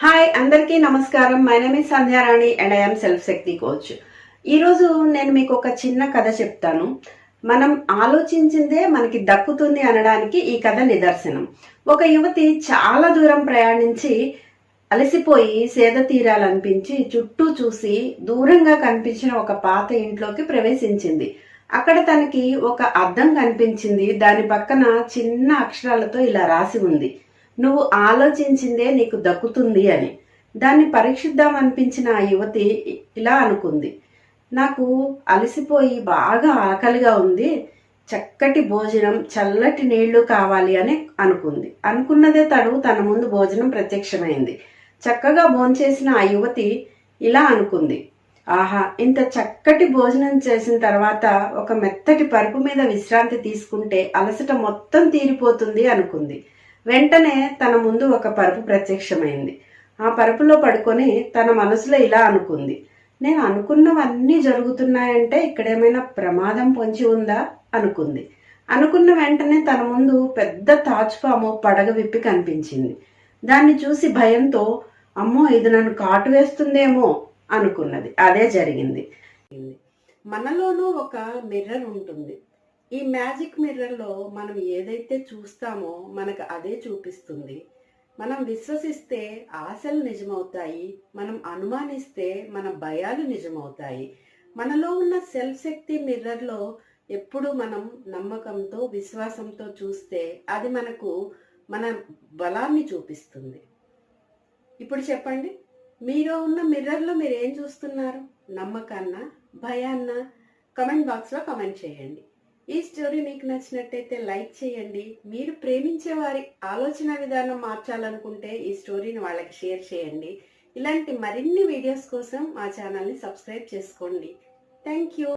Hi అందరికీ నమస్కారం. My name is Sandhyarani and I'm self Shakti coach. ఈరోజు నేను మీకు ఒక చిన్న కథ చెప్తాను. మనం ఆలోచించిందే మనకి దక్కుతుంది అనడానికి ఈ కథ నిదర్శనం. ఒక యువతి చాలా దూరం ప్రయాణించి అలసిపోయి సేద తీరాలనిపించి చుట్టూ చూసి దూరంగా కనిపించిన ఒక పాత ఇంట్లోకి ప్రవేశించింది. అక్కడ తనకి ఒక అద్దం కనిపించింది. దాని పక్కన చిన్న అక్షరాలతో ఇలా రాసి ఉంది, నువ్వు ఆలోచించిందే నీకు దక్కుతుంది అని. దాన్ని పరీక్షిద్దాం అనిపించిన ఆ యువతి ఇలా అనుకుంది, నాకు అలసిపోయి బాగా ఆకలిగా ఉంది, చక్కటి భోజనం చల్లటి నీళ్లు కావాలి అని అనుకుంది. అనుకున్నదే తన ముందు భోజనం ప్రత్యక్షమైంది. చక్కగా భోంచేసిన ఆ యువతి ఇలా అనుకుంది, ఆహా, ఇంత చక్కటి భోజనం చేసిన తర్వాత ఒక మెత్తటి పరుపు మీద విశ్రాంతి తీసుకుంటే అలసట మొత్తం తీరిపోతుంది అనుకుంది. వెంటనే తన ముందు ఒక పరుపు ప్రత్యక్షమైంది. ఆ పరుపులో పడుకొని తన మనసులో ఇలా అనుకుంది, నేను అనుకున్నవన్నీ జరుగుతున్నాయంటే ఇక్కడేమైనా ప్రమాదం పొంచి ఉందా అనుకుంది. అనుకున్న వెంటనే తన ముందు పెద్ద తాచుపాము పడగ విప్పి కనిపించింది. దాన్ని చూసి భయంతో, అమ్మో, ఇది నన్ను కాటు వేస్తుందేమో అనుకున్నది. అదే జరిగింది. మనలోనూ ఒక మిర్రర్ ఉంటుంది. ఈ మ్యాజిక్ మిర్రర్లో మనం ఏదైతే చూస్తామో మనకు అదే చూపిస్తుంది. మనం విశ్వసిస్తే ఆశలు నిజమవుతాయి, మనం అనుమానిస్తే మన భయాలు నిజమవుతాయి. మనలో ఉన్న సెల్ఫ్ శక్తి మిర్రర్లో ఎప్పుడు మనం నమ్మకంతో విశ్వాసంతో చూస్తే అది మనకు మన బలాన్ని చూపిస్తుంది. ఇప్పుడు చెప్పండి, మీలో ఉన్న మిర్రర్లో మీరు ఏం చూస్తున్నారు? నమ్మకాన్నా, భయాన్నా? కమెంట్ బాక్స్లో కమెంట్ చేయండి. ఈ స్టోరీ మీకు నచ్చినట్టయితే లైక్ చేయండి. మీరు ప్రేమించే వారి ఆలోచన విధానం మార్చాలనుకుంటే ఈ స్టోరీని వాళ్ళకి షేర్ చేయండి. ఇలాంటి మరిన్ని వీడియోస్ కోసం మా ఛానల్ని సబ్స్క్రైబ్ చేసుకోండి. Thank you.